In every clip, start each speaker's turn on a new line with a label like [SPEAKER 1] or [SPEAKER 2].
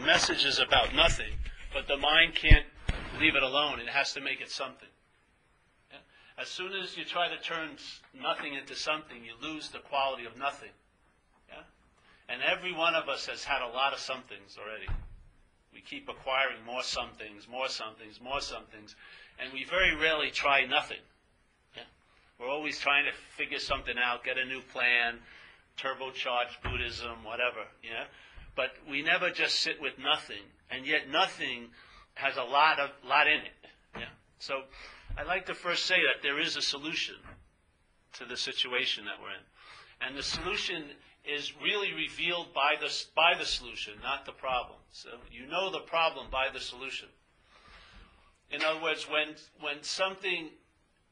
[SPEAKER 1] message is about nothing, but the mind can't leave it alone. It has to make it something. Yeah? As soon as you try to turn nothing into something, you lose the quality of nothing. Yeah? And every one of us has had a lot of somethings already. We keep acquiring more somethings, more somethings, more somethings, and we very rarely try nothing. Yeah? We're always trying to figure something out, get a new plan, turbocharge Buddhism, whatever. Yeah? But we never just sit with nothing, and yet nothing has a lot in it. Yeah? So I'd like to first say that there is a solution to the situation that we're in. And the solution is really revealed by the solution, not the problem. So you know the problem by the solution. In other words, when something,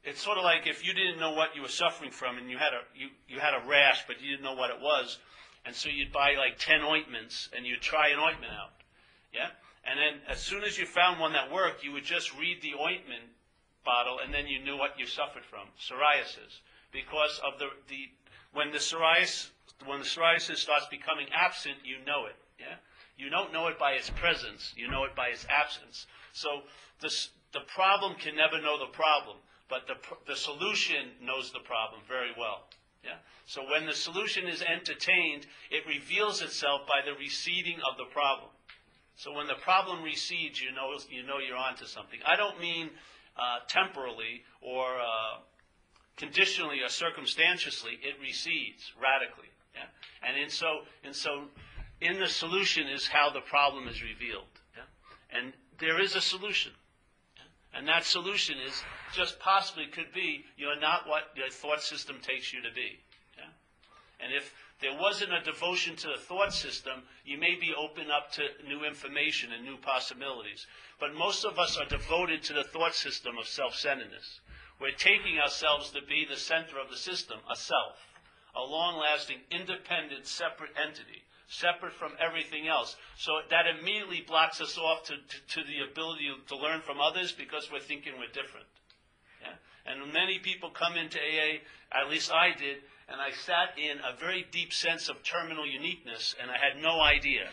[SPEAKER 1] it's sort of like if you didn't know what you were suffering from and you had a rash, but you didn't know what it was, and so you'd buy like 10 ointments and you'd try an ointment out. Yeah? And then as soon as you found one that worked, you would just read the ointment bottle and then you knew what you suffered from, psoriasis. Because of when the psoriasis starts becoming absent, you know it. Yeah? You don't know it by its presence, you know it by its absence. So the problem can never know the problem, but the solution knows the problem very well. Yeah? So when the solution is entertained, it reveals itself by the receding of the problem. So when the problem recedes, you know you're onto something. I don't mean temporally or conditionally or circumstantially. It recedes radically. Yeah? And so in the solution is how the problem is revealed. Yeah? And there is a solution. And that solution is just possibly could be you're not what your thought system takes you to be. Yeah? And if there wasn't a devotion to the thought system, you may be open up to new information and new possibilities. But most of us are devoted to the thought system of self-centeredness. We're taking ourselves to be the center of the system, a self, a long-lasting, independent, separate entity, separate from everything else. So that immediately blocks us off to the ability to learn from others because we're thinking we're different. Yeah? And many people come into AA, at least I did, and I sat in a very deep sense of terminal uniqueness, and I had no idea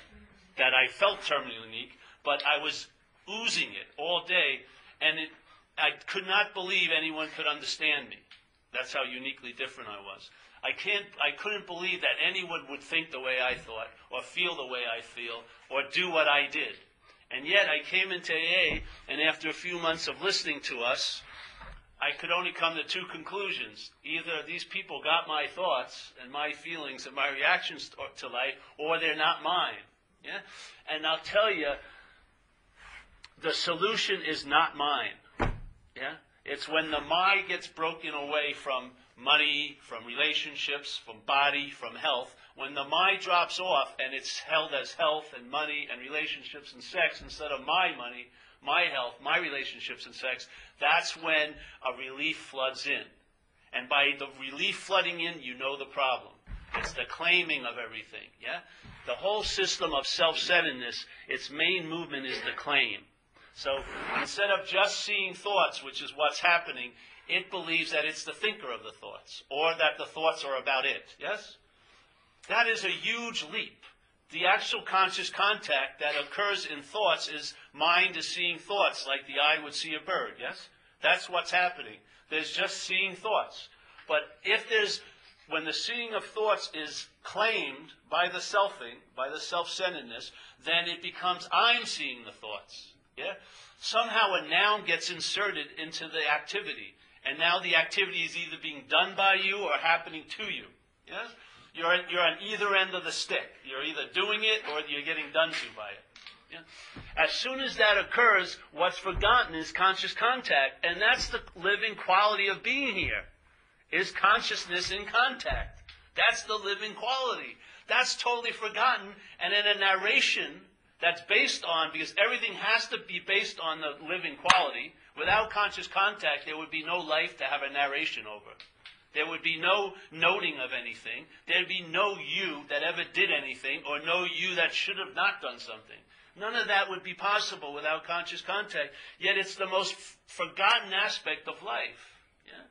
[SPEAKER 1] that I felt terminally unique, but I was oozing it all day, and I could not believe anyone could understand me. That's how uniquely different I was. I couldn't believe that anyone would think the way I thought, or feel the way I feel, or do what I did. And yet I came into AA, and after a few months of listening to us, I could only come to two conclusions. Either these people got my thoughts and my feelings and my reactions to life, or they're not mine. Yeah? And I'll tell you, the solution is not mine. Yeah? It's when the mind gets broken away from money, from relationships, from body, from health. When the mind drops off and it's held as health and money and relationships and sex instead of my money, my health, my relationships and sex, that's when a relief floods in. And by the relief flooding in, you know the problem. It's the claiming of everything. Yeah? The whole system of self-centeredness, its main movement is the claim. So instead of just seeing thoughts, which is what's happening, it believes that it's the thinker of the thoughts, or that the thoughts are about it. Yes? That is a huge leap. The actual conscious contact that occurs in thoughts is mind is seeing thoughts like the eye would see a bird. Yes? That's what's happening. There's just seeing thoughts. But when the seeing of thoughts is claimed by the selfing, by the self-centeredness, then it becomes I'm seeing the thoughts. Yeah? Somehow a noun gets inserted into the activity. And now the activity is either being done by you or happening to you. Yes? You're on either end of the stick. You're either doing it or you're getting done to by it. Yeah? As soon as that occurs, what's forgotten is conscious contact. And that's the living quality of being here, is consciousness in contact. That's the living quality. That's totally forgotten. And in a narration that's based on, because everything has to be based on the living quality. Without conscious contact, there would be no life to have a narration over. There would be no noting of anything. There'd be no you that ever did anything, or no you that should have not done something. None of that would be possible without conscious contact. Yet it's the most forgotten aspect of life. Yeah?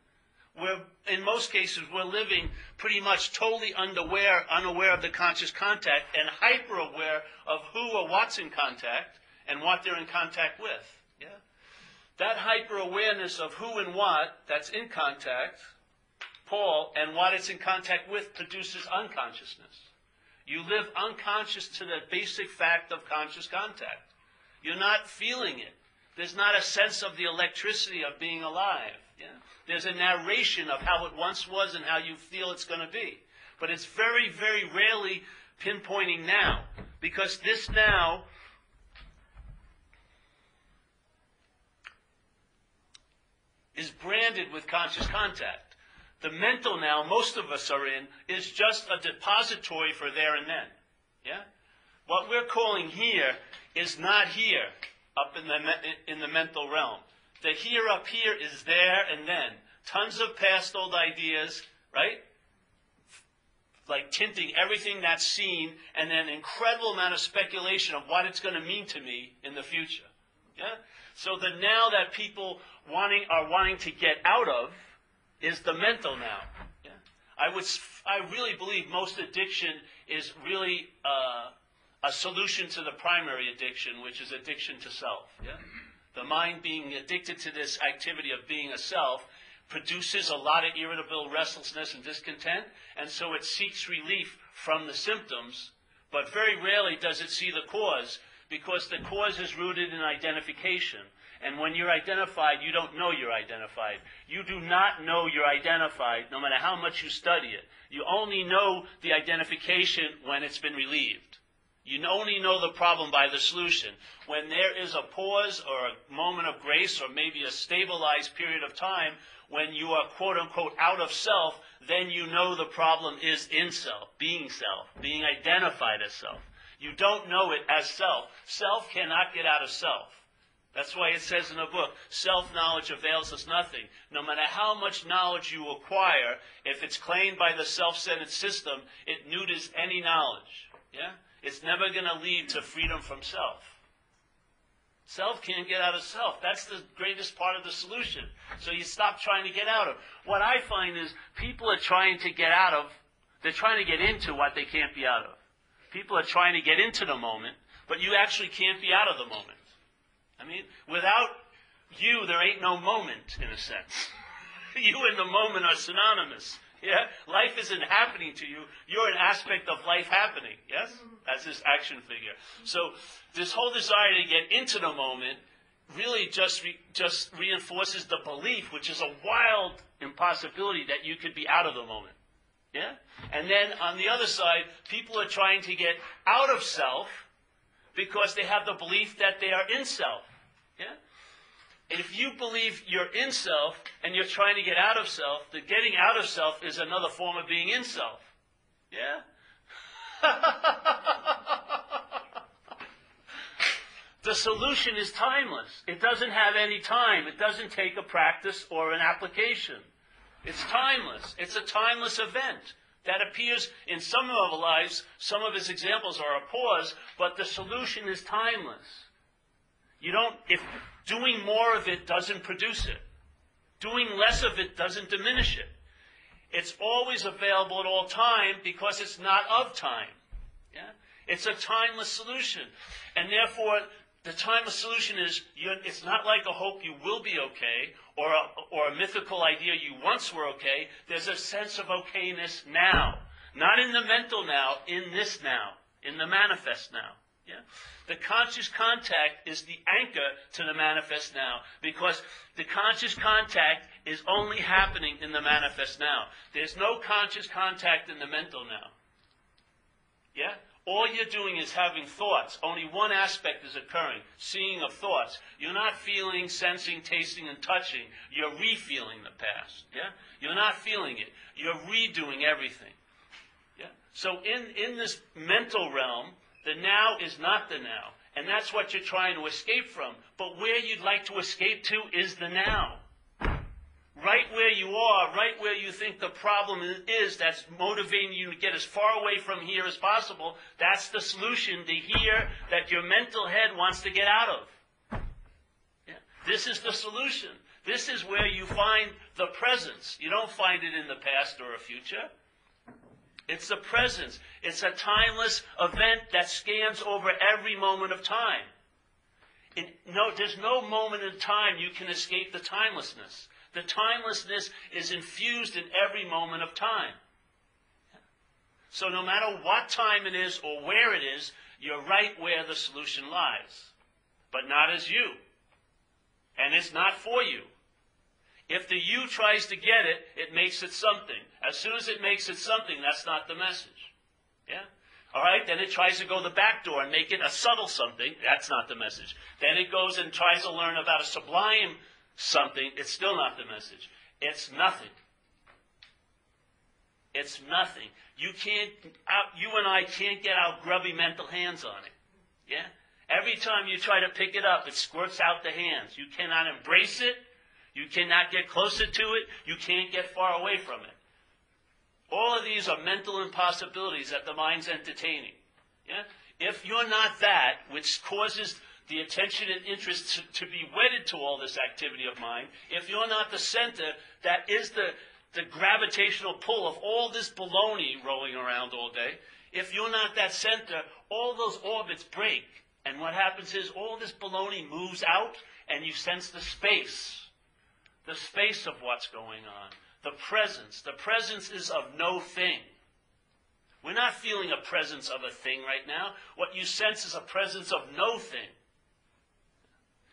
[SPEAKER 1] in most cases, we're living pretty much totally unaware of the conscious contact and hyper-aware of who or what's in contact and what they're in contact with. Yeah? That hyper-awareness of who and what that's in contact, Paul, and what it's in contact with produces unconsciousness. You live unconscious to the basic fact of conscious contact. You're not feeling it. There's not a sense of the electricity of being alive. Yeah? There's a narration of how it once was and how you feel it's going to be. But it's very, very rarely pinpointing now. Because this now is branded with conscious contact. The mental now most of us are in is just a depository for there and then. Yeah? What we're calling here is not here up in the mental realm. The here up here is there and then. Tons of past old ideas, right? Like tinting everything that's seen, and then an incredible amount of speculation of what it's going to mean to me in the future. Yeah? So the now that people are wanting to get out of is the mental now. Yeah? I really believe most addiction is really a solution to the primary addiction, which is addiction to self. Yeah? The mind being addicted to this activity of being a self produces a lot of irritable restlessness and discontent, and so it seeks relief from the symptoms, but very rarely does it see the cause, because the cause is rooted in identification. And when you're identified, you don't know you're identified. You do not know you're identified, no matter how much you study it. You only know the identification when it's been relieved. You only know the problem by the solution. When there is a pause or a moment of grace or maybe a stabilized period of time when you are quote-unquote out of self, then you know the problem is in self, being identified as self. You don't know it as self. Self cannot get out of self. That's why it says in the book, self-knowledge avails us nothing. No matter how much knowledge you acquire, if it's claimed by the self-centered system, it neuters any knowledge. Yeah? It's never going to lead to freedom from self. Self can't get out of self. That's the greatest part of the solution. So you stop trying to get out of. What I find is people are trying to get out of, they're trying to get into what they can't be out of. People are trying to get into the moment, but you actually can't be out of the moment. I mean, without you, there ain't no moment, in a sense. You and the moment are synonymous. Yeah? Life isn't happening to you. You're an aspect of life happening. Yes? That's this action figure. So this whole desire to get into the moment really just reinforces the belief, which is a wild impossibility, that you could be out of the moment. Yeah? And then on the other side, people are trying to get out of self because they have the belief that they are in self. Yeah? If you believe you're in self and you're trying to get out of self, the getting out of self is another form of being in self. Yeah? The solution is timeless. It doesn't have any time. It doesn't take a practice or an application. It's timeless. It's a timeless event that appears in some of our lives. Some of its examples are a pause, but the solution is timeless. If doing more of it doesn't produce it, doing less of it doesn't diminish it. It's always available at all time because it's not of time. Yeah? It's a timeless solution. And therefore, the timeless solution is, it's not like a hope you will be okay, or a mythical idea you once were okay. There's a sense of okayness now. Not in the mental now, in this now, in the manifest now. Yeah? The conscious contact is the anchor to the manifest now, because the conscious contact is only happening in the manifest now. There's no conscious contact in the mental now. Yeah? All you're doing is having thoughts. Only one aspect is occurring, seeing of thoughts. You're not feeling, sensing, tasting, and touching. You're re-feeling the past. Yeah? You're not feeling it. You're redoing everything. Yeah? So in this mental realm, the now is not the now. And that's what you're trying to escape from. But where you'd like to escape to is the now. Right where you are, right where you think the problem is, that's motivating you to get as far away from here as possible, that's the solution, the here that your mental head wants to get out of. Yeah. This is the solution. This is where you find the presence. You don't find it in the past or a future. It's the presence. It's a timeless event that scans over every moment of time. There's no moment in time you can escape the timelessness. The timelessness is infused in every moment of time. So no matter what time it is or where it is, you're right where the solution lies. But not as you. And it's not for you. If the you tries to get it, it makes it something. As soon as it makes it something, that's not the message. Yeah? All right? Then it tries to go the back door and make it a subtle something. That's not the message. Then it goes and tries to learn about a sublime something. It's still not the message. It's nothing. It's nothing. You and I can't get our grubby mental hands on it. Yeah? Every time you try to pick it up, it squirts out the hands. You cannot embrace it. You cannot get closer to it. You can't get far away from it. All of these are mental impossibilities that the mind's entertaining. Yeah? If you're not that, which causes the attention and interest to be wedded to all this activity of mind, if you're not the center that is the gravitational pull of all this baloney rolling around all day, if you're not that center, all those orbits break. And what happens is all this baloney moves out and you sense the space of what's going on. The presence. The presence is of no thing. We're not feeling a presence of a thing right now. What you sense is a presence of no thing.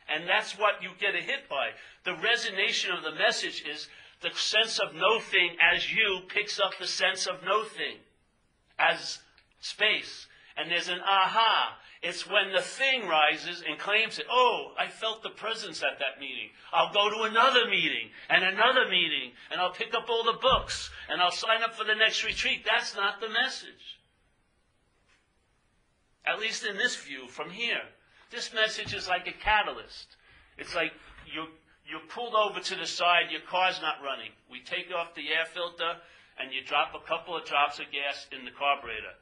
[SPEAKER 1] And that's what you get a hit by. The resonation of the message is the sense of no thing as you picks up the sense of no thing as space. And there's an aha. It's when the thing rises and claims it. Oh, I felt the presence at that meeting. I'll go to another meeting, and I'll pick up all the books, and I'll sign up for the next retreat. That's not the message. At least in this view from here. This message is like a catalyst. It's like you're pulled over to the side, your car's not running. We take off the air filter, and you drop a couple of drops of gas in the carburetor.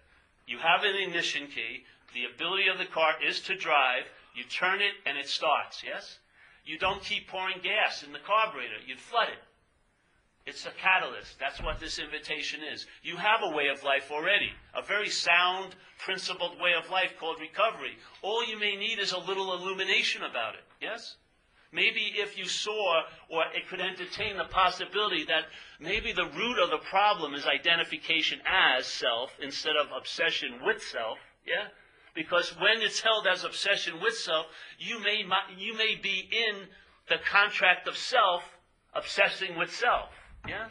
[SPEAKER 1] You have an ignition key. The ability of the car is to drive. You turn it and it starts, yes? You don't keep pouring gas in the carburetor. You'd flood it. It's a catalyst. That's what this invitation is. You have a way of life already, a very sound, principled way of life called recovery. All you may need is a little illumination about it, yes? Maybe if you saw, or it could entertain the possibility that maybe the root of the problem is identification as self instead of obsession with self, yeah? Because when it's held as obsession with self, you may be in the contract of self, obsessing with self. Yeah?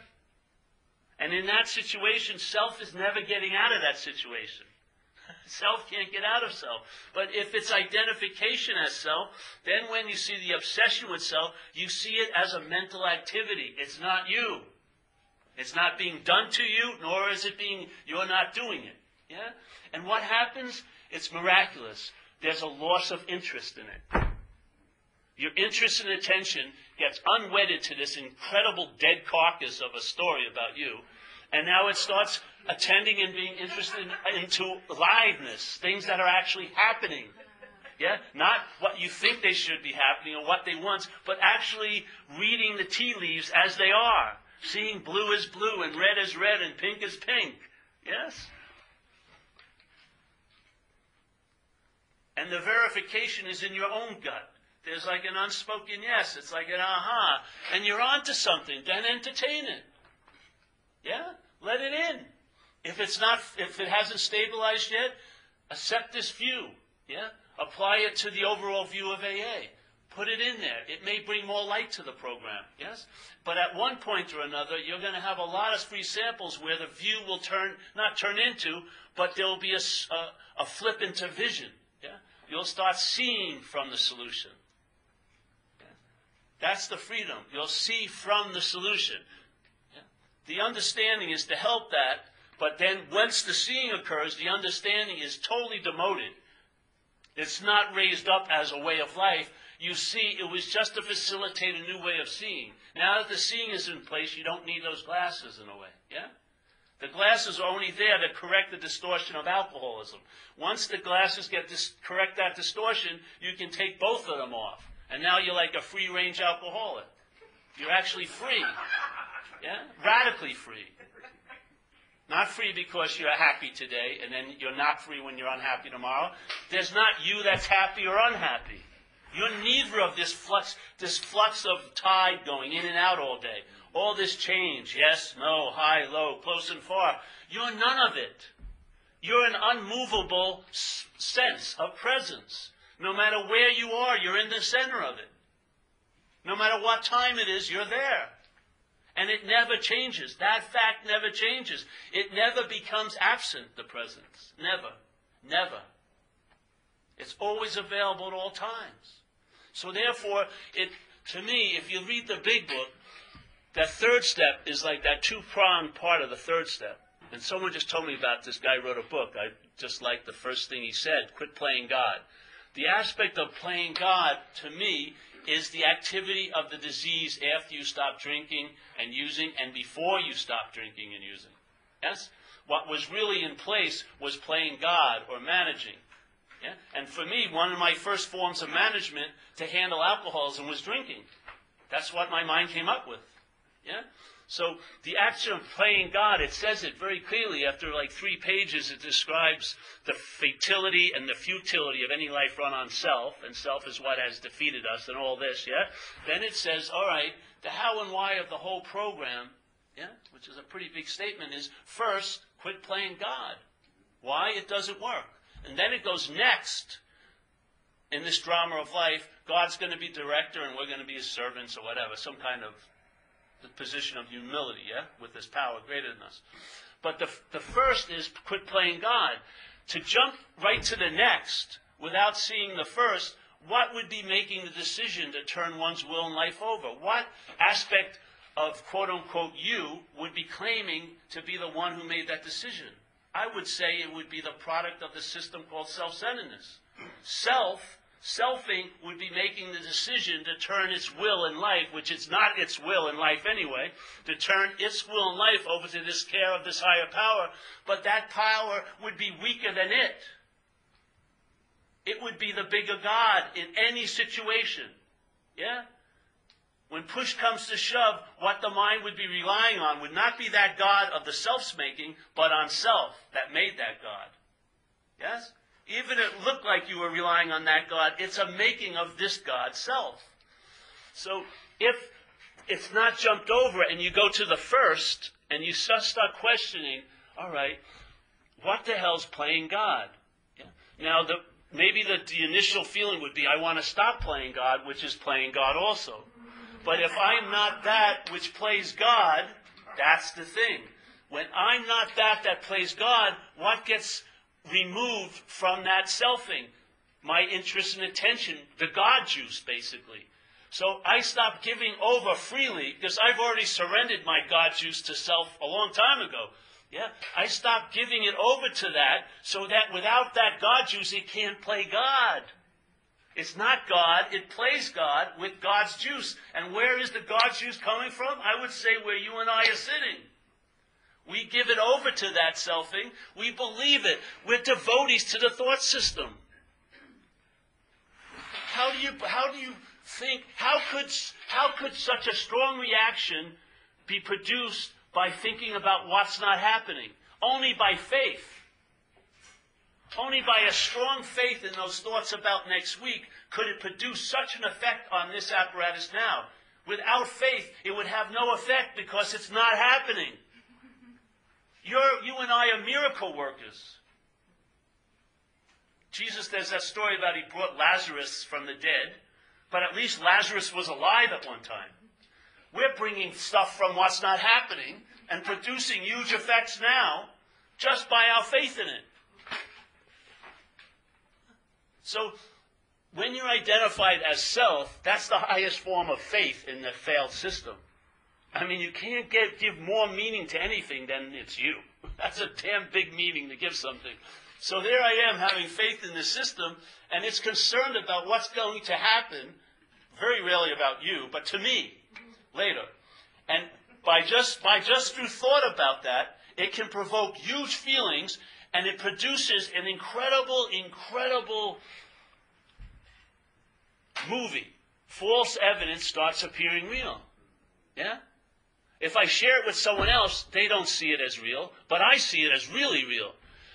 [SPEAKER 1] And in that situation, self is never getting out of that situation. Self can't get out of self. But if it's identification as self, then when you see the obsession with self, you see it as a mental activity. It's not you. It's not being done to you, nor is it being, you're not doing it. Yeah? And what happens? It's miraculous. There's a loss of interest in it. Your interest and attention gets unwedded to this incredible dead carcass of a story about you, and now it starts attending and being interested into liveness, things that are actually happening. Yeah? Not what you think they should be happening or what they want, but actually reading the tea leaves as they are, seeing blue as blue and red as red and pink as pink. Yes? And the verification is in your own gut. There's like an unspoken yes. It's like an aha. And you're on to something. Then entertain it. Yeah? Let it in. If it hasn't stabilized yet, accept this view. Yeah? Apply it to the overall view of AA. Put it in there. It may bring more light to the program. Yes? But at one point or another, you're going to have a lot of free samples where the view will not turn into, but there will be a flip into vision. Yeah? You'll start seeing from the solution. Yeah? That's the freedom. You'll see from the solution. Yeah? The understanding is to help that, but then once the seeing occurs, the understanding is totally demoted. It's not raised up as a way of life. You see, it was just to facilitate a new way of seeing. Now that the seeing is in place, you don't need those glasses in a way. Yeah? The glasses are only there to correct the distortion of alcoholism. Once the glasses correct that distortion, you can take both of them off. And now you're like a free-range alcoholic. You're actually free. Yeah? Radically free. Not free because you're happy today, and then you're not free when you're unhappy tomorrow. There's not you that's happy or unhappy. You're neither of this flux of tide going in and out all day. All this change, yes, no, high, low, close and far. You're none of it. You're an unmovable sense of presence. No matter where you are, you're in the center of it. No matter what time it is, you're there. And it never changes. That fact never changes. It never becomes absent, the presence. Never. Never. It's always available at all times. So therefore, to me, if you read the big book, that third step is like that two-pronged part of the third step. And someone just told me about this guy wrote a book. I just liked the first thing he said, quit playing God. The aspect of playing God, to me, is the activity of the disease after you stop drinking and using and before you stop drinking and using. Yes? What was really in place was playing God or managing. Yeah? And for me, one of my first forms of management to handle alcoholism was drinking. That's what my mind came up with. Yeah? So the action of playing God, it says it very clearly. After like 3 pages, it describes the fatality and the futility of any life run on self, and self is what has defeated us and all this, yeah? Then it says, all right, the how and why of the whole program, yeah, which is a pretty big statement, is first, quit playing God. Why? It doesn't work. And then it goes next, in this drama of life, God's going to be director and we're going to be his servants or whatever, some kind of the position of humility, yeah, with this power greater than us. But the first is quit playing God. To jump right to the next without seeing the first, what would be making the decision to turn one's will and life over? What aspect of quote-unquote you would be claiming to be the one who made that decision? I would say it would be the product of the system called self-centeredness. Selfing would be making the decision to turn its will in life, which it's not its will in life anyway, to turn its will in life over to this care of this higher power, but that power would be weaker than it. It would be the bigger God in any situation. Yeah? When push comes to shove, what the mind would be relying on would not be that God of the self's making, but on self that made that God. Yes? Even if it looked like you were relying on that God, it's a making of this God self. So if it's not jumped over and you go to the first and you start questioning, all right, what the hell's playing God? Yeah. Now, maybe the initial feeling would be, I want to stop playing God, which is playing God also. But if I'm not that which plays God, that's the thing. When I'm not that plays God, what gets removed from that selfing? My interest and attention, the God juice, basically. So I stop giving over freely, because I've already surrendered my God juice to self a long time ago. Yeah, I stop giving it over to that, so that without that God juice, it can't play God. It's not God, it plays God with God's juice. And where is the God juice coming from? I would say where you and I are sitting. We give it over to that selfing. We believe it. We're devotees to the thought system. How do you think, how could such a strong reaction be produced by thinking about what's not happening? Only by faith. Only by a strong faith in those thoughts about next week could it produce such an effect on this apparatus now. Without faith, it would have no effect because it's not happening. You and I are miracle workers. Jesus, there's that story about he brought Lazarus from the dead, but at least Lazarus was alive at one time. We're bringing stuff from what's not happening and producing huge effects now just by our faith in it. So when you're identified as self, that's the highest form of faith in the failed system. I mean, you can't give more meaning to anything than it's you. That's a damn big meaning to give something. So there I am having faith in the system, and it's concerned about what's going to happen, very rarely about you, but to me, later. And by just through thought about that, it can provoke huge feelings, and it produces an incredible movie. False evidence starts appearing real. Yeah? If I share it with someone else, they don't see it as real, but I see it as really real.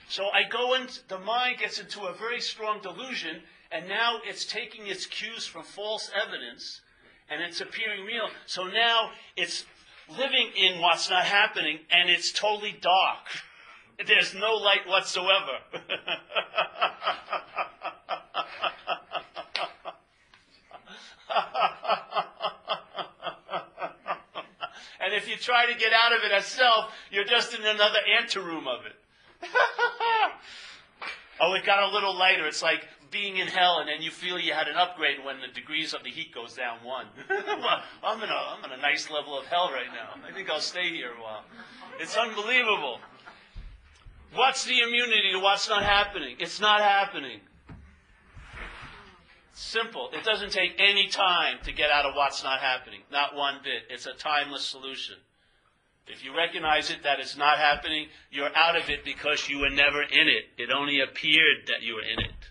[SPEAKER 1] So I go into, the mind gets into a very strong delusion, and now it's taking its cues from false evidence, and it's appearing real. So now it's living in what's not happening, and it's totally dark. There's no light whatsoever. And if you try to get out of it as self, you're just in another anteroom of it. Oh, it got a little lighter. It's like being in hell, and then you feel you had an upgrade when the degrees of the heat goes down 1. Well, I'm in a nice level of hell right now. I think I'll stay here a while. It's unbelievable. What's the immunity to what's not happening? It's not happening. Simple. It doesn't take any time to get out of what's not happening. Not one bit. It's a timeless solution. If you recognize it, that it's not happening, you're out of it because you were never in it. It only appeared that you were in it.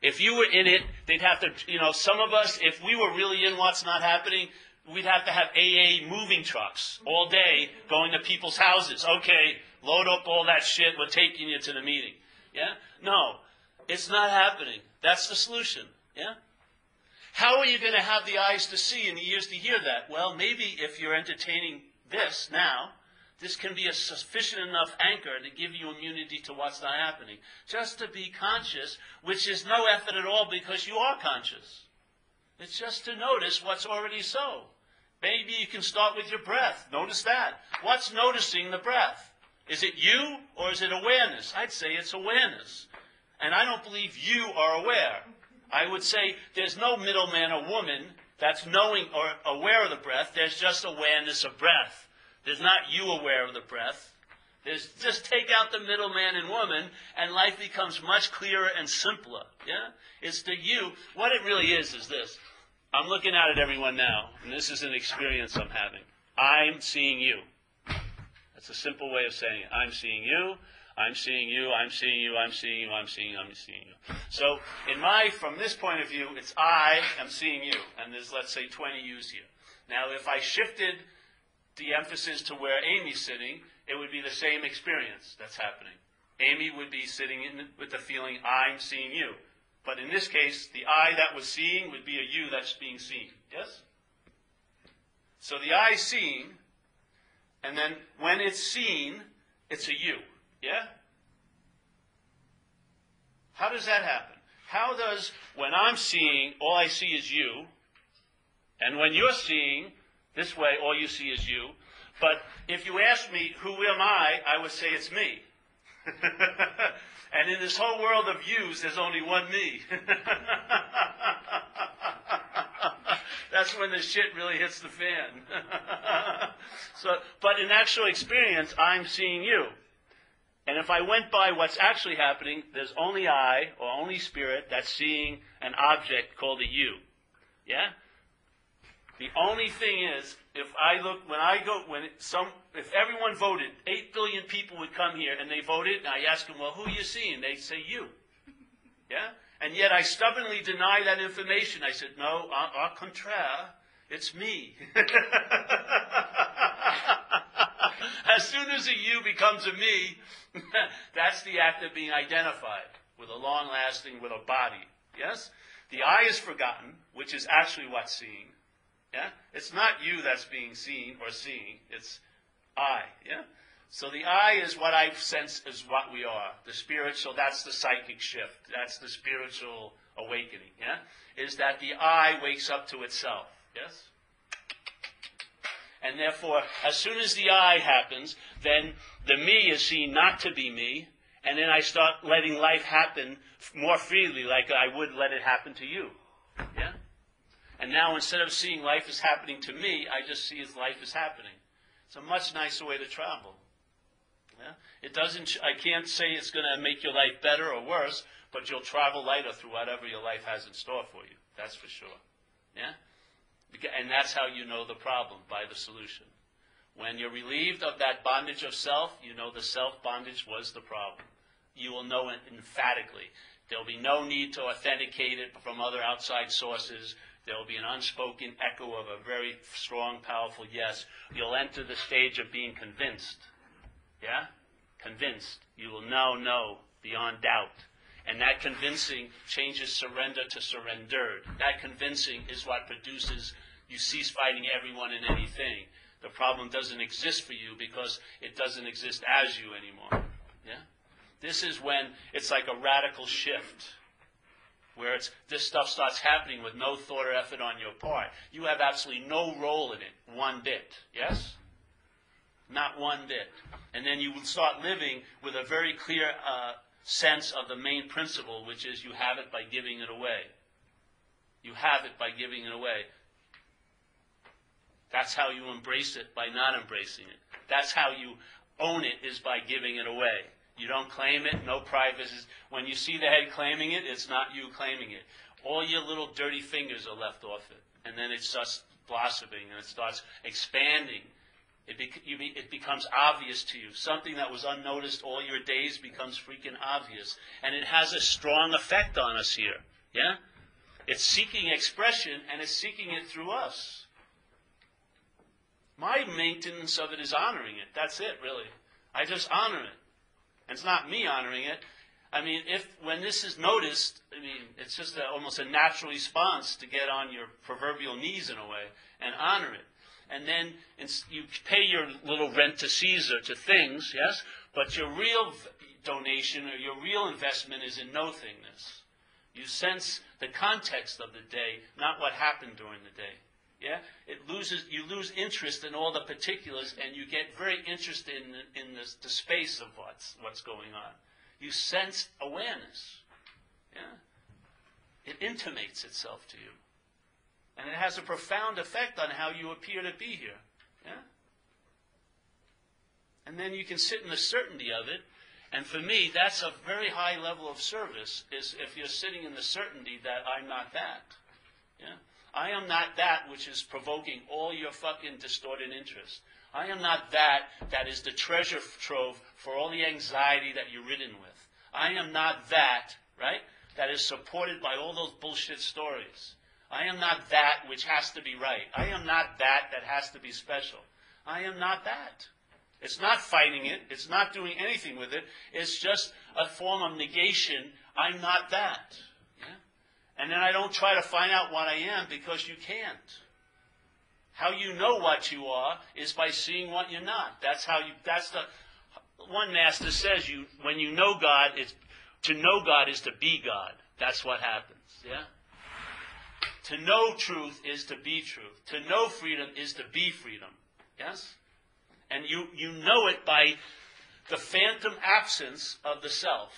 [SPEAKER 1] If you were in it, they'd have to, some of us, if we were really in what's not happening, we'd have to have AA moving trucks all day going to people's houses. Okay, load up all that shit, we're taking you to the meeting. Yeah? No, it's not happening. That's the solution. Yeah? How are you going to have the eyes to see and the ears to hear that? Well, maybe if you're entertaining this now, this can be a sufficient enough anchor to give you immunity to what's not happening. Just to be conscious, which is no effort at all because you are conscious. It's just to notice what's already so. Maybe you can start with your breath. Notice that. What's noticing the breath? Is it you or is it awareness? I'd say it's awareness. And I don't believe you are aware. I would say there's no middleman or woman that's knowing or aware of the breath. There's just awareness of breath. There's not you aware of the breath. There's just take out the middleman and woman, and life becomes much clearer and simpler. Yeah? It's the you. What it really is this. I'm looking at it, everyone, now, and this is an experience I'm having. I'm seeing you. That's a simple way of saying it. I'm seeing you. I'm seeing you, I'm seeing you, I'm seeing you, I'm seeing you, I'm seeing you. So, from this point of view, it's I am seeing you. And there's, let's say, 20 yous here. Now, if I shifted the emphasis to where Amy's sitting, it would be the same experience that's happening. Amy would be sitting with the feeling, I'm seeing you. But in this case, the I that was seeing would be a you that's being seen. Yes? So the I seeing, and then when it's seen, it's a you. Yeah? How does that happen? How does, when I'm seeing, all I see is you, and when you're seeing, this way, all you see is you, but if you ask me, who am I would say it's me. And in this whole world of yous, there's only one me. That's when the shit really hits the fan. But in actual experience, I'm seeing you. And if I went by what's actually happening, there's only I, or only spirit, that's seeing an object called a you. Yeah? The only thing is, if everyone voted, 8 billion people would come here and they voted, and I ask them, well, who are you seeing? They say you. Yeah? And yet I stubbornly deny that information. I said, no, au contraire, it's me. As soon as a you becomes a me, that's the act of being identified with a long-lasting, with a body. Yes? The I is forgotten, which is actually what's seeing. Yeah? It's not you that's being seen or seeing. It's I. Yeah? So the I is what I sense is what we are. The spiritual, that's the psychic shift. That's the spiritual awakening. Yeah? Is that the I wakes up to itself. Yes? And therefore, as soon as the I happens, then the me is seen not to be me, and then I start letting life happen more freely, like I would let it happen to you. Yeah? And now instead of seeing life as happening to me, I just see as life is happening. It's a much nicer way to travel. Yeah? I can't say it's going to make your life better or worse, but you'll travel lighter through whatever your life has in store for you. That's for sure. Yeah? And that's how you know the problem, by the solution. When you're relieved of that bondage of self, you know the self-bondage was the problem. You will know it emphatically. There'll be no need to authenticate it from other outside sources. There will be an unspoken echo of a very strong, powerful yes. You'll enter the stage of being convinced. Yeah? Convinced. You will now know beyond doubt. And that convincing changes surrender to surrendered. That convincing is what produces you cease fighting everyone and anything. The problem doesn't exist for you because it doesn't exist as you anymore. Yeah? This is when it's like a radical shift, where this stuff starts happening with no thought or effort on your part. You have absolutely no role in it, one bit. Yes? Not one bit. And then you will start living with a very clear sense of the main principle, which is you have it by giving it away. You have it by giving it away. That's how you embrace it, by not embracing it. That's how you own it, is by giving it away. You don't claim it, no privacy. When you see the head claiming it, it's not you claiming it. All your little dirty fingers are left off it. And then it starts blossoming and it starts expanding. It becomes obvious to you. Something that was unnoticed all your days becomes freaking obvious. And it has a strong effect on us here. Yeah? It's seeking expression, and it's seeking it through us. My maintenance of it is honoring it. That's it, really. I just honor it. And it's not me honoring it. I mean, when this is noticed, I mean, it's just almost a natural response to get on your proverbial knees in a way and honor it. And then you pay your little rent to Caesar, to things, yes? But your real donation or your real investment is in no-thingness. You sense the context of the day, not what happened during the day. Yeah, you lose interest in all the particulars, and you get very interested in the space of what's going on. You sense awareness. Yeah, it intimates itself to you, and it has a profound effect on how you appear to be here. Yeah, and then you can sit in the certainty of it. And for me, that's a very high level of service. Is if you're sitting in the certainty that I'm not that. Yeah. I am not that which is provoking all your fucking distorted interest. I am not that is the treasure trove for all the anxiety that you're ridden with. I am not that, right, that is supported by all those bullshit stories. I am not that which has to be right. I am not that has to be special. I am not that. It's not fighting it. It's not doing anything with it. It's just a form of negation. I'm not that. And then I don't try to find out what I am, because you can't. How you know what you are is by seeing what you're not. That's the one master says, when you know God, to know God is to be God. That's what happens. Yeah? To know truth is to be truth. To know freedom is to be freedom. Yes? And you know it by the phantom absence of the self.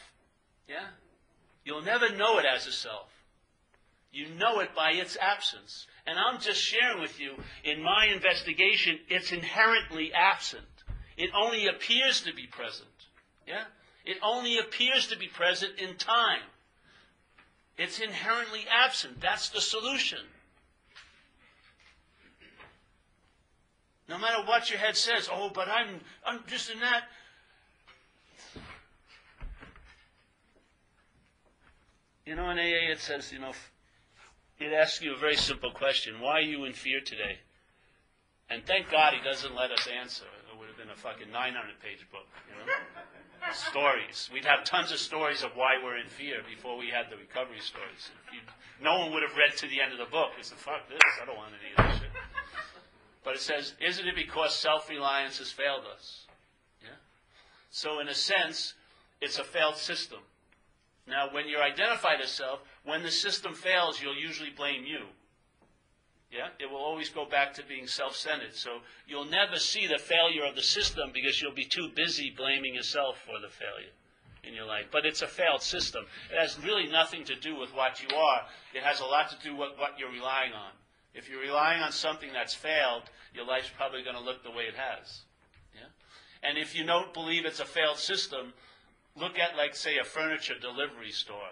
[SPEAKER 1] Yeah? You'll never know it as a self. You know it by its absence. And I'm just sharing with you, in my investigation, it's inherently absent. It only appears to be present. Yeah? It only appears to be present in time. It's inherently absent. That's the solution. No matter what your head says, oh, but I'm just in that. In AA it says, it asks you a very simple question. Why are you in fear today? And thank God he doesn't let us answer. It would have been a fucking 900-page book, Stories. We'd have tons of stories of why we're in fear before we had the recovery stories. No one would have read to the end of the book. It's fuck this, I don't want any of this shit. But it says, isn't it because self-reliance has failed us? Yeah. So in a sense, it's a failed system. Now, when you're identified as self, when the system fails, you'll usually blame you. Yeah? It will always go back to being self-centered. So you'll never see the failure of the system because you'll be too busy blaming yourself for the failure in your life. But it's a failed system. It has really nothing to do with what you are. It has a lot to do with what you're relying on. If you're relying on something that's failed, your life's probably going to look the way it has. Yeah? And if you don't believe it's a failed system, look at, like, say, a furniture delivery store.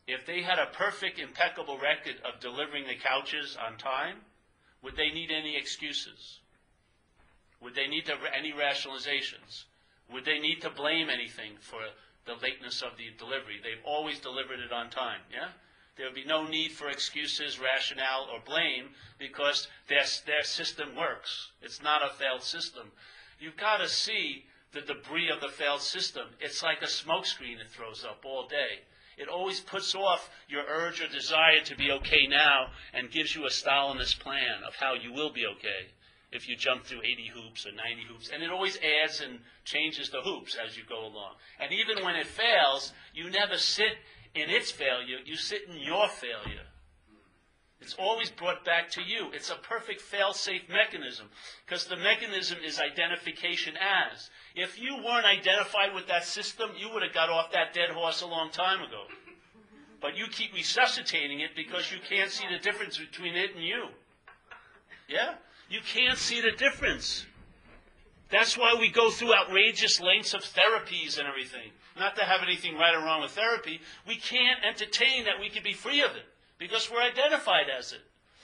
[SPEAKER 1] If they had a perfect, impeccable record of delivering the couches on time, would they need any excuses? Would they need any rationalizations? Would they need to blame anything for the lateness of the delivery? They've always delivered it on time, yeah? There would be no need for excuses, rationale, or blame because their system works. It's not a failed system. You've got to see the debris of the failed system. It's like a smoke screen it throws up all day. It always puts off your urge or desire to be okay now and gives you a Stalinist plan of how you will be okay if you jump through 80 hoops or 90 hoops. And it always adds and changes the hoops as you go along. And even when it fails, you never sit in its failure, you sit in your failure. It's always brought back to you. It's a perfect fail-safe mechanism because the mechanism is identification as. If you weren't identified with that system, you would have got off that dead horse a long time ago. But you keep resuscitating it because you can't see the difference between it and you. Yeah? You can't see the difference. That's why we go through outrageous lengths of therapies and everything. Not to have anything right or wrong with therapy. We can't entertain that we can be free of it because we're identified as it.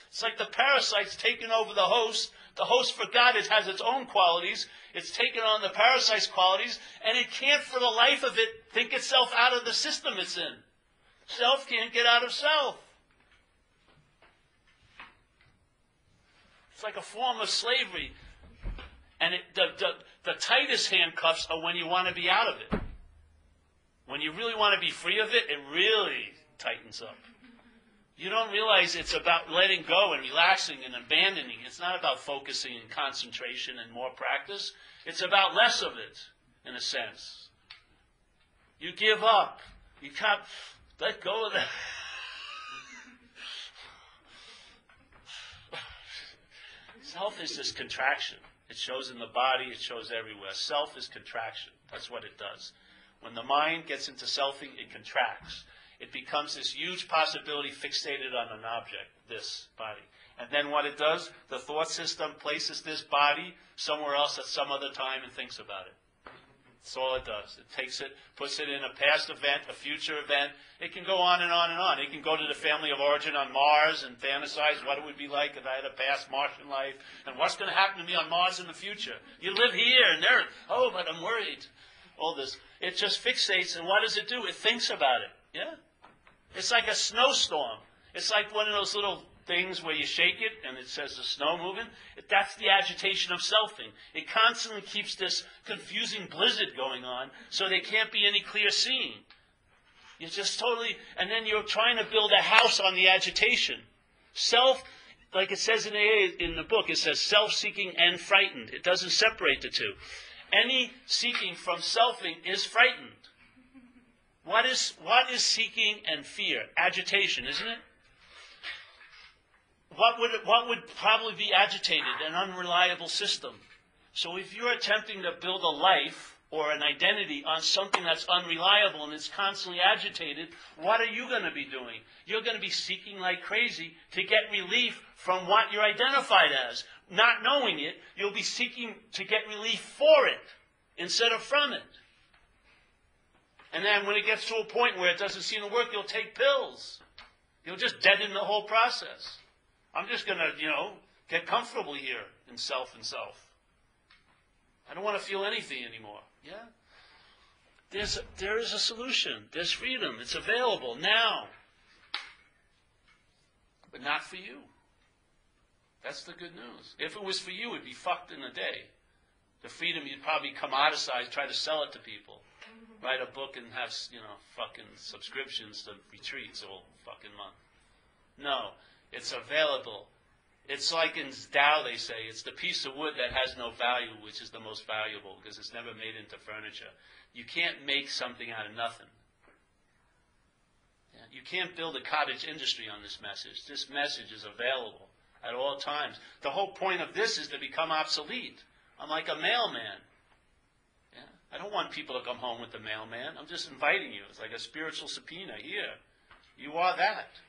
[SPEAKER 1] It's like the parasite's taken over the host. The host forgot it has its own qualities. It's taken on the parasite's qualities, and it can't for the life of it think itself out of the system it's in. Self can't get out of self. It's like a form of slavery. And the tightest handcuffs are when you want to be out of it. When you really want to be free of it, it really tightens up. You don't realize it's about letting go and relaxing and abandoning. It's not about focusing and concentration and more practice. It's about less of it, in a sense. You give up. You can't let go of that. Self is this contraction. It shows in the body. It shows everywhere. Self is contraction. That's what it does. When the mind gets into selfing, it contracts. It becomes this huge possibility fixated on an object, this body. And then what it does, the thought system places this body somewhere else at some other time and thinks about it. That's all it does. It takes it, puts it in a past event, a future event. It can go on and on and on. It can go to the family of origin on Mars and fantasize what it would be like if I had a past Martian life and what's going to happen to me on Mars in the future. You live here and there. Oh, but I'm worried. All this. It just fixates, and what does it do? It thinks about it. Yeah? It's like a snowstorm. It's like one of those little things where you shake it and it says the snow moving. That's the agitation of selfing. It constantly keeps this confusing blizzard going on so there can't be any clear seeing. You're just totally, and then you're trying to build a house on the agitation. Self, like it says in the book, it says self-seeking and frightened. It doesn't separate the two. Any seeking from selfing is frightened. What is seeking and fear? Agitation, isn't it? What would probably be agitated? An unreliable system. So if you're attempting to build a life or an identity on something that's unreliable and it's constantly agitated, what are you going to be doing? You're going to be seeking like crazy to get relief from what you're identified as. Not knowing it, you'll be seeking to get relief for it instead of from it. And then when it gets to a point where it doesn't seem to work, you'll take pills. You'll just deaden the whole process. I'm just going to, get comfortable here in self and self. I don't want to feel anything anymore. Yeah? There is a solution. There's freedom. It's available now. But not for you. That's the good news. If it was for you, it'd be fucked in a day. The freedom, you'd probably commoditize, try to sell it to people. Write a book and have, fucking subscriptions to retreats all fucking month. No, it's available. It's like in Tao, they say, it's the piece of wood that has no value, which is the most valuable, because it's never made into furniture. You can't make something out of nothing. Yeah? You can't build a cottage industry on this message. This message is available at all times. The whole point of this is to become obsolete. I'm like a mailman. Yeah? I don't want people to come home with the mailman. I'm just inviting you. It's like a spiritual subpoena. Here, you are that.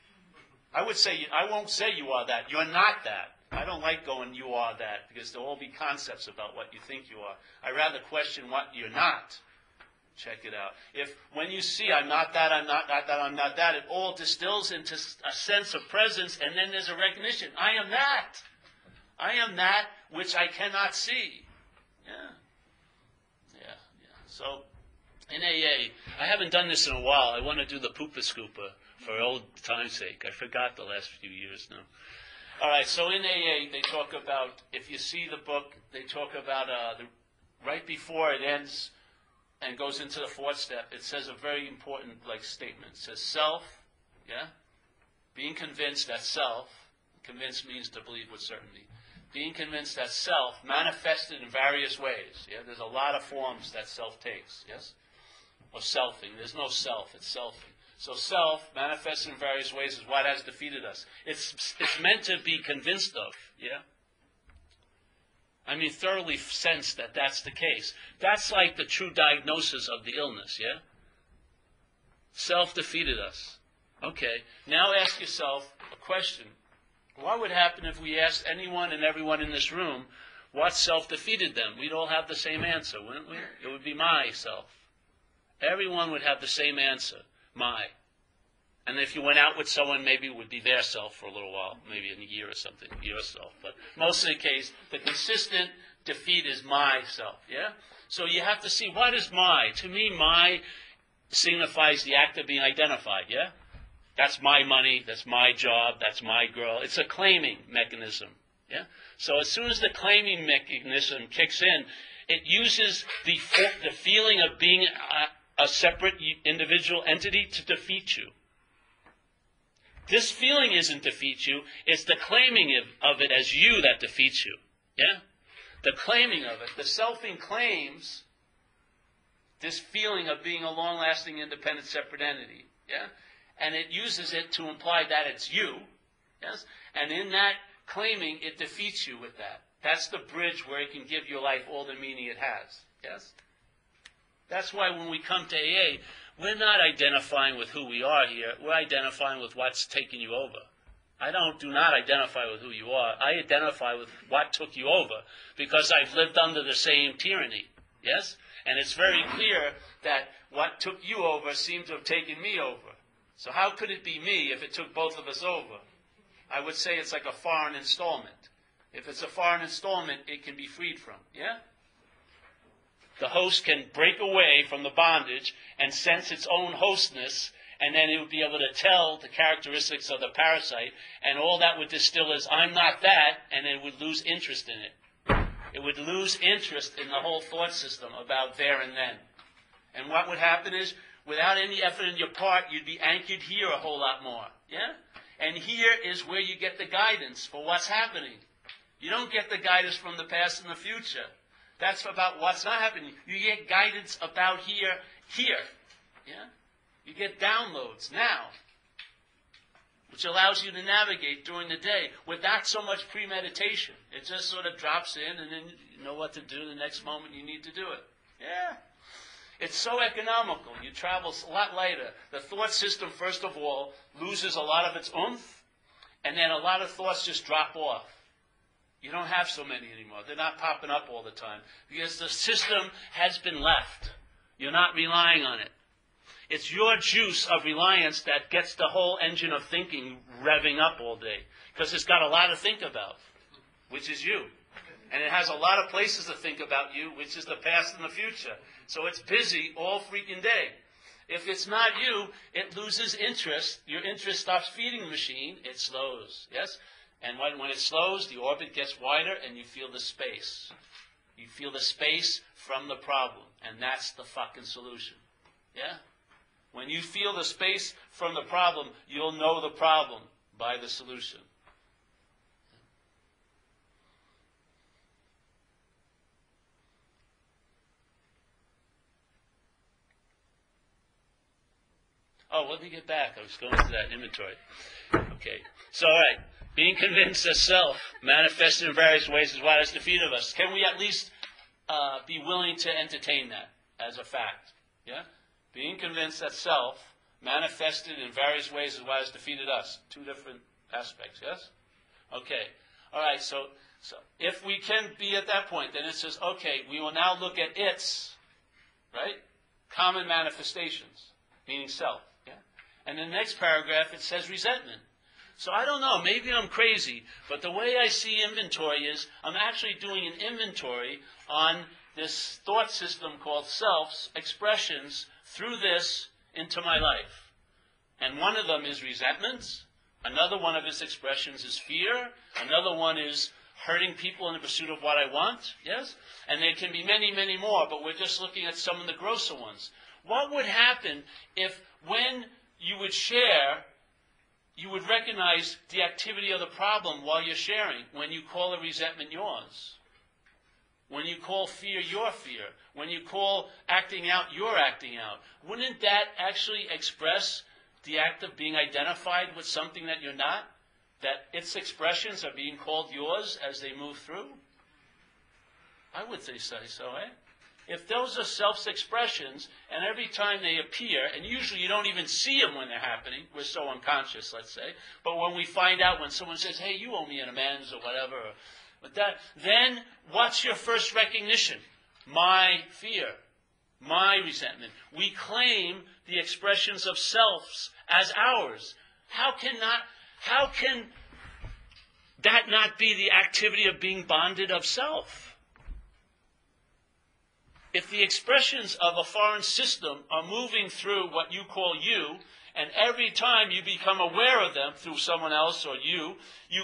[SPEAKER 1] I won't say you are that. You're not that. I don't like going, you are that, because there'll all be concepts about what you think you are. I rather question what you're not. Check it out. If when you see I'm not that, I'm not that, I'm not that, it all distills into a sense of presence, and then there's a recognition. I am that. I am that which I cannot see. Yeah. So, in AA, I haven't done this in a while. I want to do the Poopa Scoopa for old time's sake. I forgot the last few years now. All right, so in AA, they talk about, if you see the book, they talk about right before it ends and goes into the fourth step, it says a very important statement. It says self, yeah? Being convinced that self, convinced means to believe with certainty. Being convinced that self manifested in various ways. Yeah, there's a lot of forms that self takes, yes? Or selfing. There's no self, it's selfing. So self, manifested in various ways, is what has defeated us. It's meant to be convinced of, yeah? I mean, thoroughly sense that that's the case. That's like the true diagnosis of the illness, yeah? Self defeated us. Okay, now ask yourself a question. What would happen if we asked anyone and everyone in this room what self defeated them? We'd all have the same answer, wouldn't we? It would be myself. Everyone would have the same answer, my. And if you went out with someone, maybe it would be their self for a little while, maybe in a year or something, yourself. But most of the case, the consistent defeat is myself, yeah? So you have to see, what is my? To me, my signifies the act of being identified, yeah? That's my money, that's my job, that's my girl. It's a claiming mechanism, yeah? So as soon as the claiming mechanism kicks in, it uses the feeling of being a separate individual entity to defeat you. This feeling isn't defeat you, it's the claiming of it as you that defeats you. Yeah? The claiming of it. The selfing claims this feeling of being a long-lasting, independent, separate entity. Yeah? And it uses it to imply that it's you. Yes? And in that claiming, it defeats you with that. That's the bridge where it can give your life all the meaning it has. Yes? That's why when we come to AA, we're not identifying with who we are here. We're identifying with what's taking you over. I do not identify with who you are. I identify with what took you over because I've lived under the same tyranny. Yes? And it's very clear that what took you over seemed to have taken me over. So how could it be me if it took both of us over? I would say it's like a foreign installment. If it's a foreign installment, it can be freed from. Yeah? The host can break away from the bondage and sense its own hostness, and then it would be able to tell the characteristics of the parasite, and all that would distill is, I'm not that, and it would lose interest in it. It would lose interest in the whole thought system about there and then. And what would happen is, without any effort on your part, you'd be anchored here a whole lot more. Yeah? And here is where you get the guidance for what's happening. You don't get the guidance from the past and the future. That's about what's not happening. You get guidance about here. Yeah? You get downloads now, which allows you to navigate during the day without so much premeditation. It just sort of drops in, and then you know what to do the next moment you need to do it. Yeah. It's so economical. You travel a lot lighter. The thought system, first of all, loses a lot of its oomph, and then a lot of thoughts just drop off. You don't have so many anymore. They're not popping up all the time because the system has been left. You're not relying on it. It's your juice of reliance that gets the whole engine of thinking revving up all day because it's got a lot to think about, which is you. And it has a lot of places to think about you, which is the past and the future. So it's busy all freaking day. If it's not you, it loses interest. Your interest stops feeding the machine. It slows. Yes? And when it slows, the orbit gets wider and you feel the space. You feel the space from the problem. And that's the fucking solution. Yeah? When you feel the space from the problem, you'll know the problem by the solution. Oh, let me get back. I was going to that inventory. Okay. So, all right. Being convinced that self, manifested in various ways, is what has defeated us. Can we at least be willing to entertain that as a fact? Yeah? Being convinced that self, manifested in various ways, is what has defeated us. Two different aspects, yes? Okay. All right, so if we can be at that point, then it says, okay, we will now look at its, right, common manifestations, meaning self. Yeah? And in the next paragraph, it says resentment. So I don't know, maybe I'm crazy, but the way I see inventory is I'm actually doing an inventory on this thought system called self's expressions through this into my life. And one of them is resentment. Another one of its expressions is fear. Another one is hurting people in the pursuit of what I want. Yes? And there can be many, many more, but we're just looking at some of the grosser ones. What would happen if when you would share, you would recognize the activity of the problem while you're sharing, when you call a resentment yours? When you call fear your fear? When you call acting out your acting out? Wouldn't that actually express the act of being identified with something that you're not? That its expressions are being called yours as they move through? I would say so, eh? If those are self-expressions, and every time they appear, and usually you don't even see them when they're happening, we're so unconscious, let's say, but when we find out when someone says, hey, you owe me an amends or whatever, but that, then what's your first recognition? My fear, my resentment. We claim the expressions of selves as ours. How can that not be the activity of being bonded of self? If the expressions of a foreign system are moving through what you call you, and every time you become aware of them through someone else or you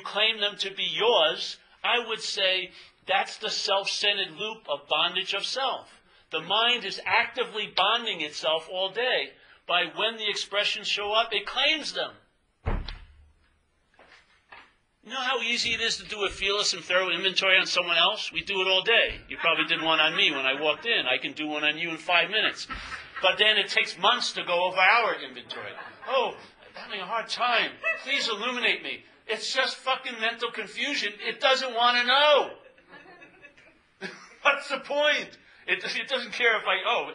[SPEAKER 1] claim them to be yours, I would say that's the self-centered loop of bondage of self. The mind is actively bonding itself all day by when the expressions show up, it claims them. You know how easy it is to do a fearless and thorough inventory on someone else? We do it all day. You probably did one on me when I walked in. I can do one on you in 5 minutes. But then it takes months to go over our inventory. Oh, I'm having a hard time. Please illuminate me. It's just fucking mental confusion. It doesn't want to know. What's the point? It doesn't care if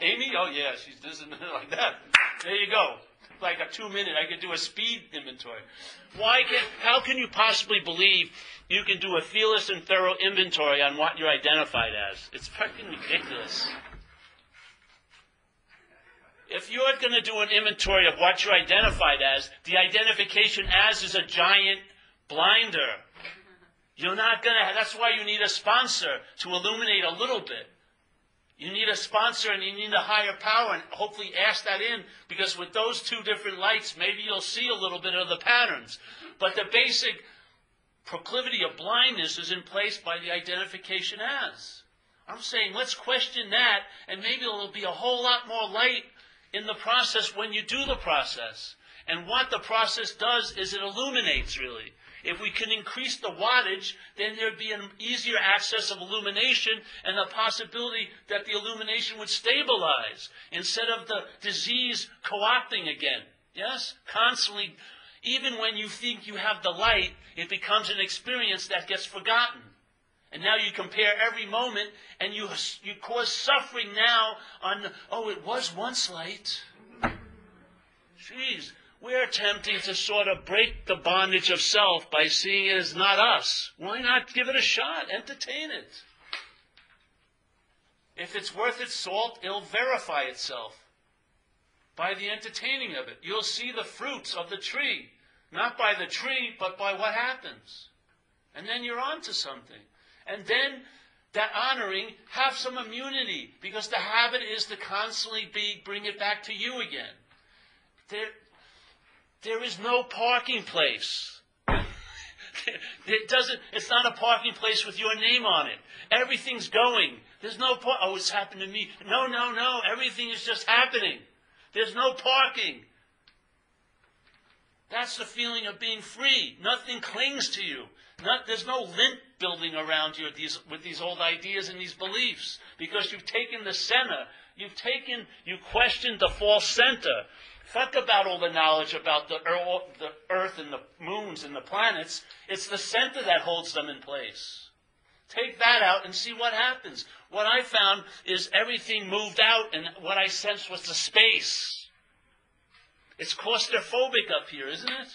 [SPEAKER 1] Amy? Oh, yeah, she's this and like that. There you go. Like a 2-minute, I could do a speed inventory. How can you possibly believe you can do a fearless and thorough inventory on what you're identified as? It's fucking ridiculous. If you're going to do an inventory of what you're identified as, the identification as is a giant blinder. You're not going to, that's why you need a sponsor to illuminate a little bit. You need a sponsor and you need a higher power, and hopefully ask that in, because with those two different lights, maybe you'll see a little bit of the patterns. But the basic proclivity of blindness is in place by the identification as. I'm saying let's question that, and maybe there'll be a whole lot more light in the process when you do the process. And what the process does is it illuminates, really. If we can increase the wattage, then there'd be an easier access of illumination and the possibility that the illumination would stabilize instead of the disease co-opting again. Yes? Constantly, even when you think you have the light, it becomes an experience that gets forgotten. And now you compare every moment and you cause suffering now on, it was once light. Jeez. We're attempting to sort of break the bondage of self by seeing it as not us. Why not give it a shot? Entertain it. If it's worth its salt, it'll verify itself by the entertaining of it. You'll see the fruits of the tree. Not by the tree, but by what happens. And then you're on to something. And then that honoring, have some immunity, because the habit is to constantly bring it back to you again. There is no parking place. It's not a parking place with your name on it. Everything's going. There's no it's happened to me. No. Everything is just happening. There's no parking. That's the feeling of being free. Nothing clings to you. There's no lint building around you with these old ideas and these beliefs, because you've taken the center. You questioned the false center. Fuck about all the knowledge about the earth and the moons and the planets. It's the center that holds them in place. Take that out and see what happens. What I found is everything moved out, and what I sensed was the space. It's claustrophobic up here, isn't it?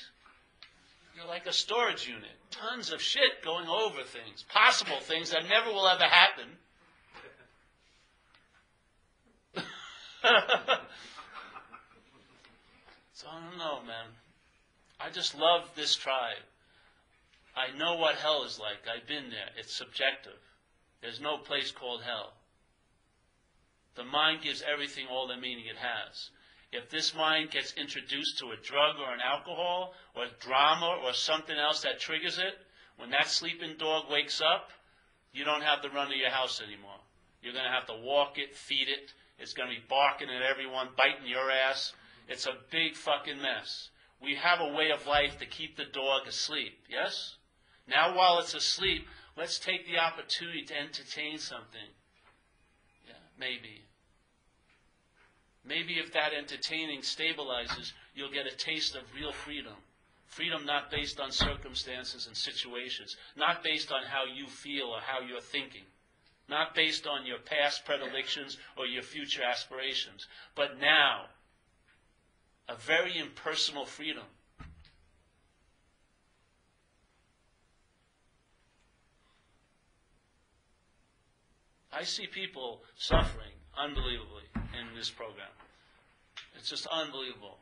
[SPEAKER 1] You're like a storage unit. Tons of shit going over things. Possible things that never will ever happen. So I don't know, man. I just love this tribe. I know what hell is like. I've been there. It's subjective. There's no place called hell. The mind gives everything all the meaning it has. If this mind gets introduced to a drug or an alcohol or drama or something else that triggers it, when that sleeping dog wakes up, you don't have the run of your house anymore. You're going to have to walk it, feed it. It's going to be barking at everyone, biting your ass. It's a big fucking mess. We have a way of life to keep the dog asleep, yes? Now while it's asleep, let's take the opportunity to entertain something. Yeah, maybe. Maybe if that entertaining stabilizes, you'll get a taste of real freedom. Freedom not based on circumstances and situations, not based on how you feel or how you're thinking, not based on your past predilections or your future aspirations, but now, a very impersonal freedom. I see people suffering unbelievably in this program. It's just unbelievable.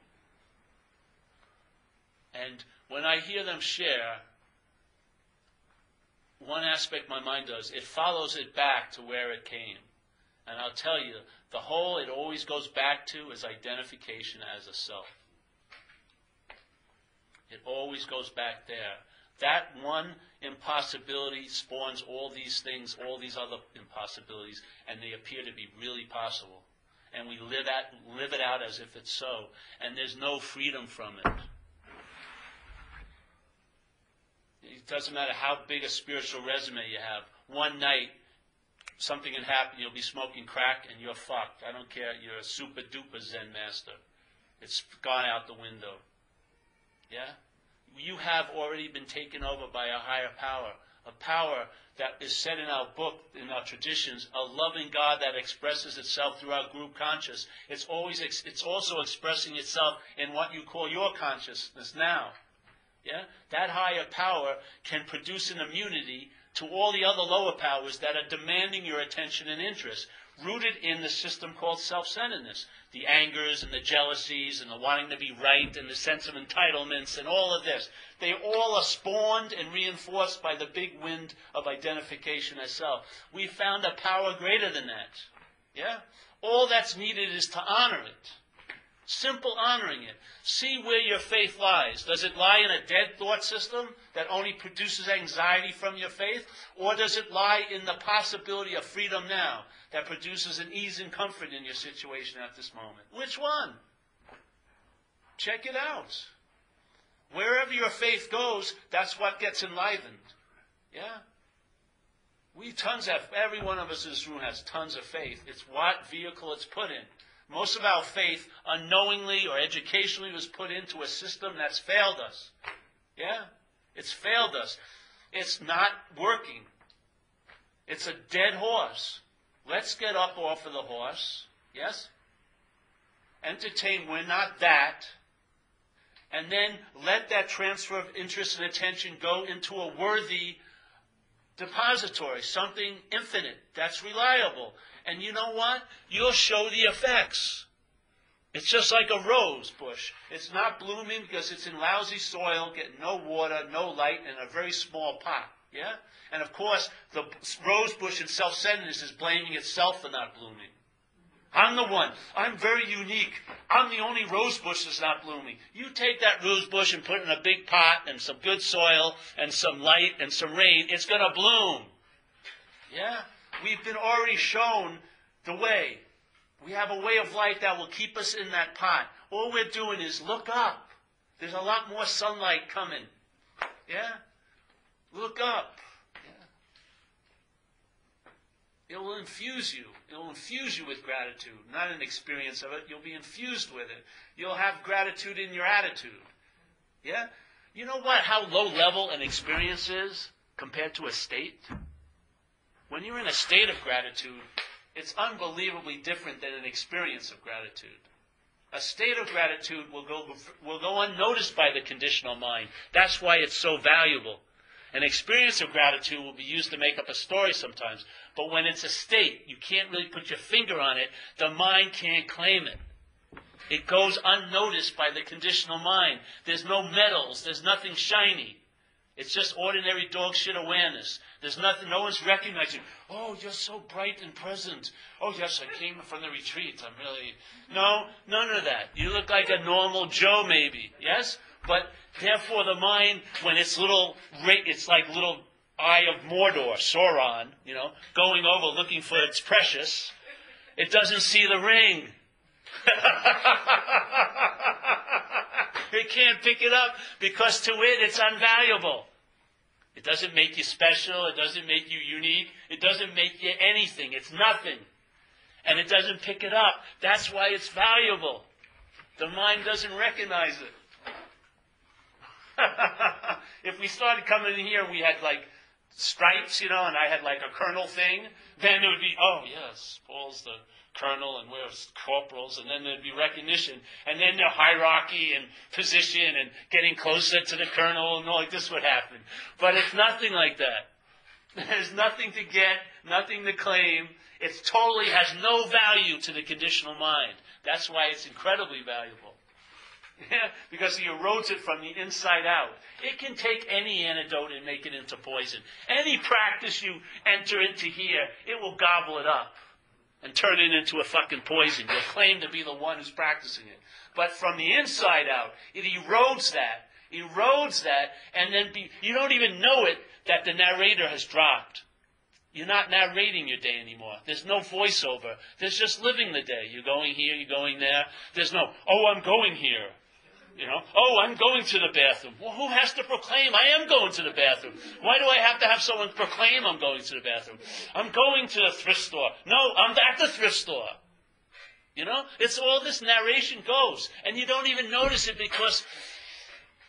[SPEAKER 1] And when I hear them share, one aspect my mind does, it follows it back to where it came. And I'll tell you, the whole it always goes back to is identification as a self. It always goes back there. That one impossibility spawns all these things, all these other impossibilities, and they appear to be really possible. And we live it out as if it's so. And there's no freedom from it. It doesn't matter how big a spiritual resume you have. One night, something can happen, you'll be smoking crack, and you're fucked. I don't care, you're a super duper Zen master. It's gone out the window. Yeah? You have already been taken over by a higher power. A power that is said in our book, in our traditions, a loving God that expresses itself through our group conscious. It's also expressing itself in what you call your consciousness now. Yeah? That higher power can produce an immunity to all the other lower powers that are demanding your attention and interest, rooted in the system called self-centeredness. The angers and the jealousies and the wanting to be right and the sense of entitlements and all of this. They all are spawned and reinforced by the big wind of identification as self. We found a power greater than that. Yeah? All that's needed is to honor it. Simple honoring it. See where your faith lies. Does it lie in a dead thought system that only produces anxiety from your faith? Or does it lie in the possibility of freedom now that produces an ease and comfort in your situation at this moment? Which one? Check it out. Wherever your faith goes, that's what gets enlivened. Yeah? Every one of us in this room has tons of faith. It's what vehicle it's put in. Most of our faith, unknowingly or educationally, was put into a system that's failed us. Yeah? It's failed us. It's not working. It's a dead horse. Let's get up off of the horse. Yes? Entertain, we're not that. And then let that transfer of interest and attention go into a worthy depository, something infinite, that's reliable. And you know what? You'll show the effects. It's just like a rose bush. It's not blooming because it's in lousy soil, getting no water, no light, and a very small pot. Yeah? And of course, the rose bush in self-centeredness is blaming itself for not blooming. I'm the one. I'm very unique. I'm the only rose bush that's not blooming. You take that rose bush and put it in a big pot and some good soil and some light and some rain, it's going to bloom. Yeah? We've been already shown the way. We have a way of life that will keep us in that pot. All we're doing is look up. There's a lot more sunlight coming. Yeah? Look up. Yeah? It will infuse you. It will infuse you with gratitude. Not an experience of it. You'll be infused with it. You'll have gratitude in your attitude. Yeah? You know what? How low level an experience is compared to a state? When you're in a state of gratitude, it's unbelievably different than an experience of gratitude. A state of gratitude will go unnoticed by the conditional mind. That's why it's so valuable. An experience of gratitude will be used to make up a story sometimes. But when it's a state, you can't really put your finger on it. The mind can't claim it. It goes unnoticed by the conditional mind. There's no metals. There's nothing shiny. It's just ordinary dog shit awareness. There's nothing, no one's recognizing, oh, you're so bright and present. Oh, yes, I came from the retreat. I'm really... No, none of that. You look like a normal Joe, maybe, yes? But therefore the mind, when it's it's like little Eye of Mordor, Sauron, going over looking for its precious, it doesn't see the ring. It can't pick it up because to it it's unvaluable. It doesn't make you special. It doesn't make you unique. It doesn't make you anything. It's nothing. And it doesn't pick it up. That's why it's valuable. The mind doesn't recognize it. If we started coming in here and we had like stripes, and I had like a colonel thing, then it would be, oh yes, Paul's the colonel and we're corporals, and then there'd be recognition, and then the hierarchy and position and getting closer to the colonel and all like this would happen. But it's nothing like that. There's nothing to get, nothing to claim. It totally has no value to the conditional mind. That's why it's incredibly valuable. Yeah, because he erodes it from the inside out. It can take any antidote and make it into poison. Any practice you enter into here, it will gobble it up and turn it into a fucking poison. You'll claim to be the one who's practicing it. But from the inside out, it erodes that, and then you don't even know it that the narrator has dropped. You're not narrating your day anymore. There's no voiceover. There's just living the day. You're going here, you're going there. There's no, oh, I'm going here. Oh, I'm going to the bathroom. Well, who has to proclaim I am going to the bathroom? Why do I have to have someone proclaim I'm going to the bathroom? I'm going to the thrift store. No, I'm at the thrift store. It's all this narration goes. And you don't even notice it because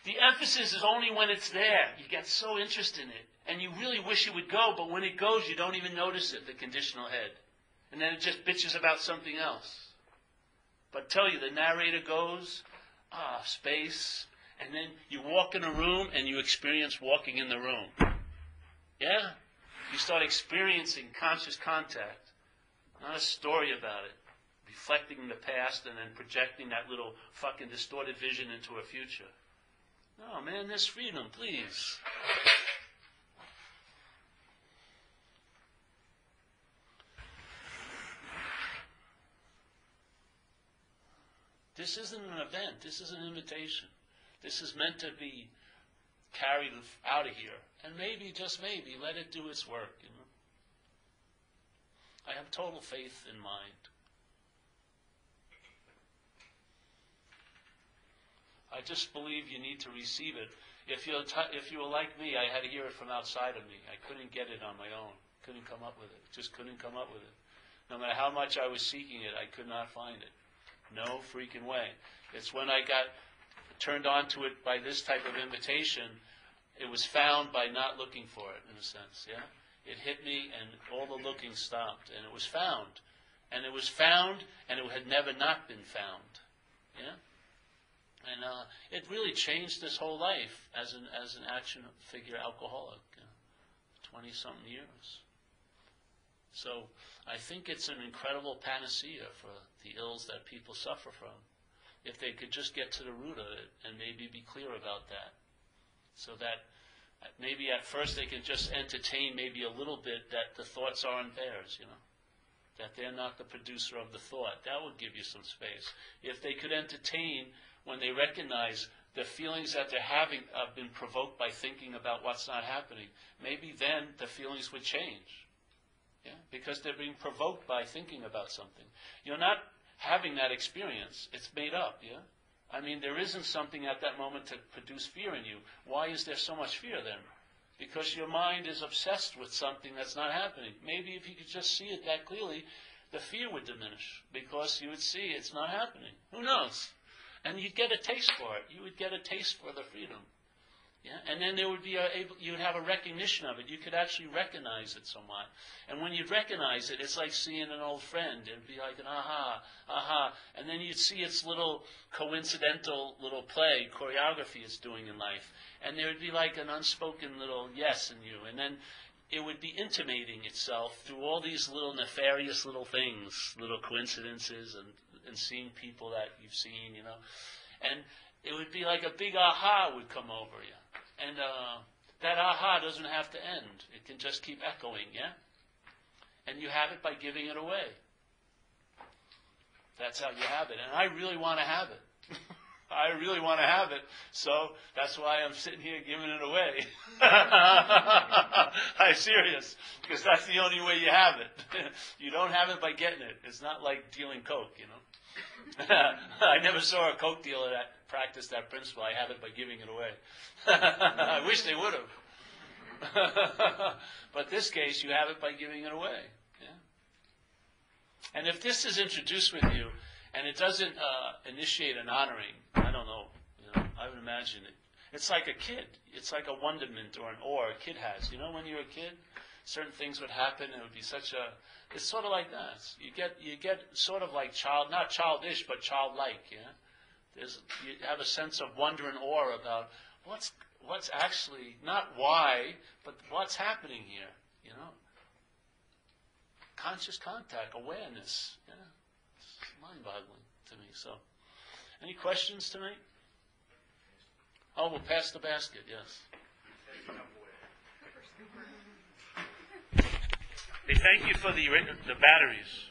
[SPEAKER 1] the emphasis is only when it's there. You get so interested in it. And you really wish it would go, but when it goes, you don't even notice it, the conditional head. And then it just bitches about something else. But tell you, the narrator goes... space, and then you walk in a room and you experience walking in the room. Yeah? You start experiencing conscious contact, not a story about it, reflecting the past and then projecting that little fucking distorted vision into a future. No, man, there's freedom, please. This isn't an event. This is an invitation. This is meant to be carried out of here. And maybe, just maybe, let it do its work. I have total faith in mind. I just believe you need to receive it. If you were like me, I had to hear it from outside of me. I couldn't get it on my own. Couldn't come up with it. Just couldn't come up with it. No matter how much I was seeking it, I could not find it. No freaking way. It's when I got turned on to it by this type of invitation, it was found by not looking for it, in a sense, yeah? It hit me and all the looking stopped, and it was found. And it was found, and it had never not been found, yeah? And it really changed this whole life as an action figure alcoholic, 20-something years. So I think it's an incredible panacea for the ills that people suffer from, if they could just get to the root of it and maybe be clear about that. So that maybe at first they can just entertain maybe a little bit that the thoughts aren't theirs, that they're not the producer of the thought. That would give you some space. If they could entertain when they recognize the feelings that they're having have been provoked by thinking about what's not happening, maybe then the feelings would change. Yeah? Because they're being provoked by thinking about something. You're not having that experience. It's made up, yeah? I mean, there isn't something at that moment to produce fear in you. Why is there so much fear then? Because your mind is obsessed with something that's not happening. Maybe if you could just see it that clearly, the fear would diminish because you would see it's not happening. Who knows? And you'd get a taste for it. You would get a taste for the freedom. Yeah? And then there would be you would have a recognition of it. You could actually recognize it somewhat. And when you'd recognize it, it's like seeing an old friend. It would be like an aha, aha. And then you'd see its little coincidental little play, choreography it's doing in life. And there would be like an unspoken little yes in you. And then it would be intimating itself through all these little nefarious little things, little coincidences and seeing people that you've seen, And it would be like a big aha would come over you. And that aha doesn't have to end. It can just keep echoing, yeah? And you have it by giving it away. That's how you have it. And I really want to have it. I really want to have it. So that's why I'm sitting here giving it away. I'm serious. Because that's the only way you have it. You don't have it by getting it. It's not like dealing coke, you know. I never saw a coke dealer that practiced that principle. I have it by giving it away. I wish they would have. But this case, you have it by giving it away. Yeah? And if this is introduced with you, and it doesn't initiate an honoring, I don't know. I would imagine it. It's like a kid. It's like a wonderment or an awe a kid has. When you're a kid, certain things would happen. And it would be such a. It's sort of like that. You get sort of like not childish, but childlike. Yeah. You have a sense of wonder and awe about what's actually not why, but what's happening here. Conscious contact, awareness. Yeah. Mind-boggling to me. So, any questions tonight? Oh, we'll pass the basket. Yes. Hey, thank you for the batteries.